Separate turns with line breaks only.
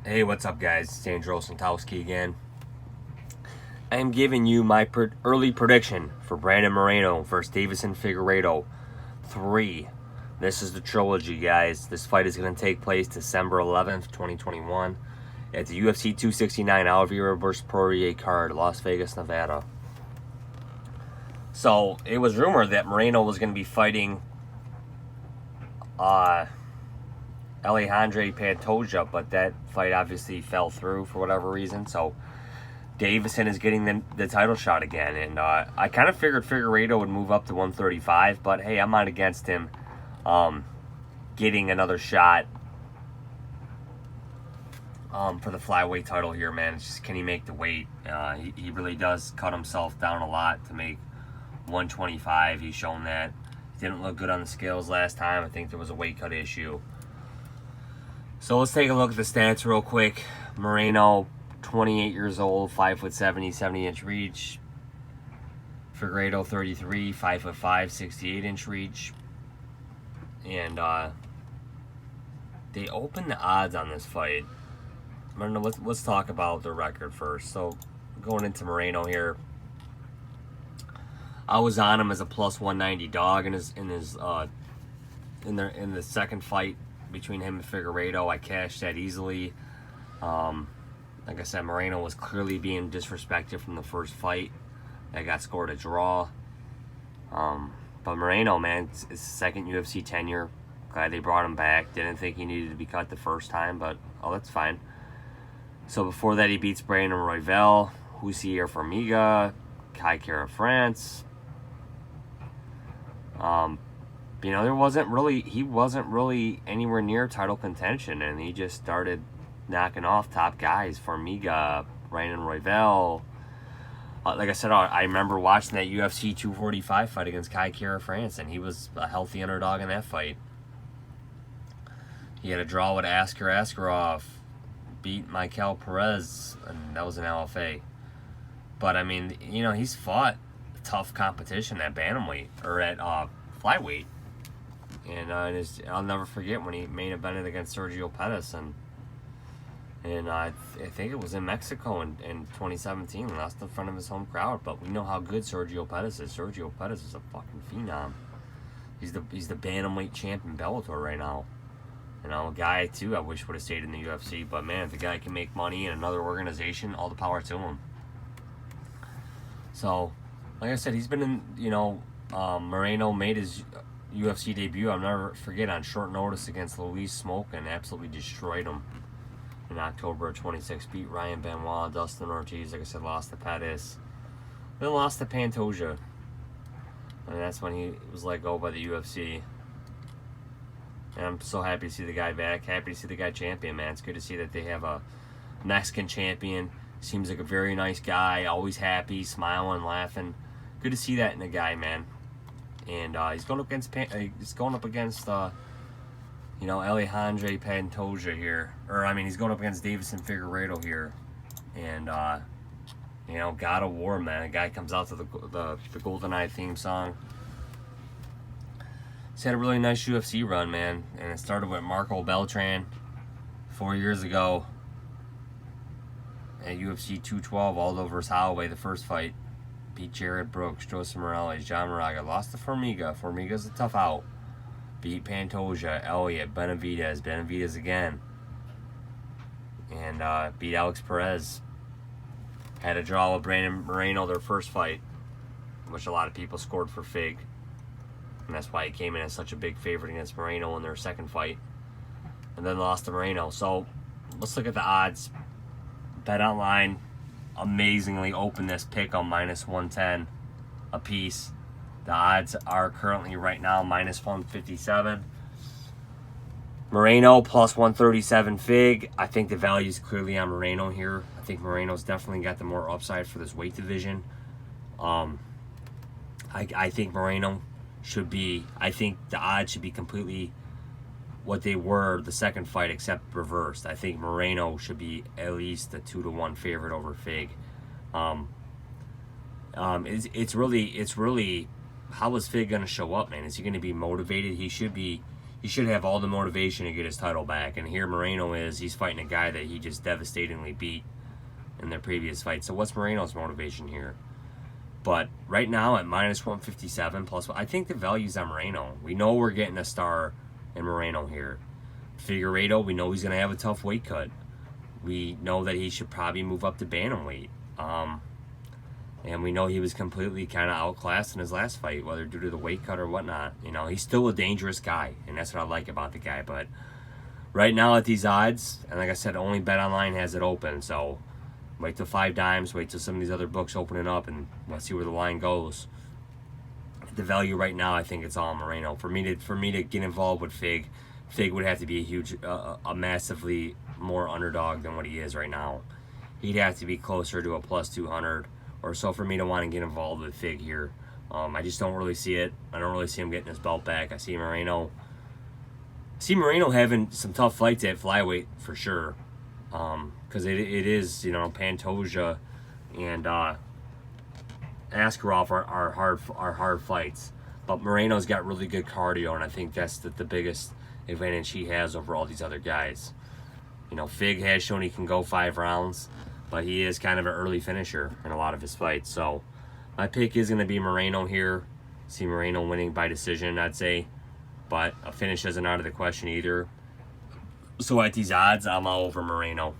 Hey, what's up, guys? It's Andrew Santowski again. I am giving you my early prediction for Brandon Moreno versus Davison Figueiredo 3. This is the trilogy, guys. This fight is going to take place December 11th, 2021 at the UFC 269 Oliveira vs. Poirier card, Las Vegas, Nevada. So, it was rumored that Moreno was going to be fighting Alejandro Pantoja, but that fight obviously fell through for whatever reason. So Davison is getting the title shot again, and I kind of figured Figueiredo would move up to 135, but hey, I'm not against him getting another shot for the flyweight title here, man. It's just, can he make the weight? He really does cut himself down a lot to make 125. He's shown that. He didn't look good on the scales last time. I think there was a weight cut issue. So let's take a look at the stats real quick. Moreno, 28 years old, 5'7", 70-inch reach. Figueiredo, 33, 5'5", 68-inch reach. And they opened the odds on this fight. Let's talk about the record first. So going into Moreno here, I was on him as a plus 190 dog in the second fight between him and Figueiredo. I cashed that easily. Like I said, Moreno was clearly being disrespected from the first fight. That got scored a draw. But Moreno, man, it's his second UFC tenure. Glad they brought him back. Didn't think he needed to be cut the first time, but that's fine. So before that, he beats Brandon Royval, Hussier Formiga, Kai Kara France. He wasn't really anywhere near title contention, and he just started knocking off top guys. Formiga, Brandon Royval. Like I said, I remember watching that UFC 245 fight against Kai Kara France, and he was a healthy underdog in that fight. He had a draw with Askar Askarov, beat Michael Perez, and that was an LFA. But, I mean, he's fought tough competition at bantamweight, or at flyweight. And I'll never forget when he main evented against Sergio Pettis, and I think it was in Mexico in 2017, lost in front of his home crowd. But we know how good Sergio Pettis is. Sergio Pettis is a fucking phenom. He's the bantamweight champ in Bellator right now. A guy too I wish would have stayed in the UFC. But man, if the guy can make money in another organization, all the power to him. So, like I said, he's been in. Moreno made his UFC debut, I'll never forget, on short notice against Luis Smoke, and absolutely destroyed him in October of 26. Beat Ryan Benoit, Dustin Ortiz, like I said, lost to Pettis. Then lost to Pantoja. And that's when he was let go by the UFC. And I'm so happy to see the guy back. Happy to see the guy champion, man. It's good to see that they have a Mexican champion. Seems like a very nice guy, always happy, smiling, laughing. Good to see that in a guy, man. And he's going up against Alejandro Pantoja here, he's going up against Davison Figueiredo here, and God of War, man. A guy comes out to the GoldenEye theme song. He's had a really nice UFC run, man, and it started with Marco Beltran 4 years ago at UFC 212, Aldo vs. Holloway, the first fight. Beat Jared Brooks, Joseph Morales, John Moraga. Lost to Formiga. Formiga's a tough out. Beat Pantoja, Elliott, Benavidez again. And beat Alex Perez. Had a draw with Brandon Moreno, their first fight, which a lot of people scored for Fig. And that's why he came in as such a big favorite against Moreno in their second fight. And then lost to Moreno. So let's look at the odds. Bet online amazingly opened this pick on minus 110 a piece. The odds are currently right now minus 157. Moreno plus 137 Fig. I think the value is clearly on Moreno here. I think Moreno's definitely got the more upside for this weight division. I think Moreno should be, I think the odds should be completely what they were the second fight, except reversed. I think Moreno should be at least a 2-1 favorite over Fig. It's really how is Fig gonna show up, man? Is he gonna be motivated? He should be he should have all the motivation to get his title back. And here Moreno he's fighting a guy that he just devastatingly beat in their previous fight. So what's Moreno's motivation here? But right now at minus 157 plus, I think the value's on Moreno. We know we're getting a star in Moreno here. Figueiredo, we know he's going to have a tough weight cut. We know that he should probably move up to bantamweight. And we know he was completely kind of outclassed in his last fight, whether due to the weight cut or whatnot. You know, he's still a dangerous guy, and that's what I like about the guy. But right now at these odds, and like I said, only Bet Online has it open, so wait till 5 dimes, wait till some of these other books open it up, and let's see where the line goes. The value right now, I think it's all Moreno. For me to get involved with Fig would have to be a huge, a massively more underdog than what he is right now. He'd have to be closer to a plus 200 or so for me to want to get involved with Fig here. I just don't really see it. I don't really see him getting his belt back. I see Moreno having some tough fights at flyweight for sure. Because it is, you know, Pantoja and Askarov are hard fights. But Moreno's got really good cardio, and I think that's the biggest advantage he has over all these other guys. You know, Fig has shown he can go 5 rounds, but he is kind of an early finisher in a lot of his fights. So my pick is going to be Moreno here. See Moreno winning by decision, I'd say. But a finish isn't out of the question either. So at these odds, I'm all over Moreno.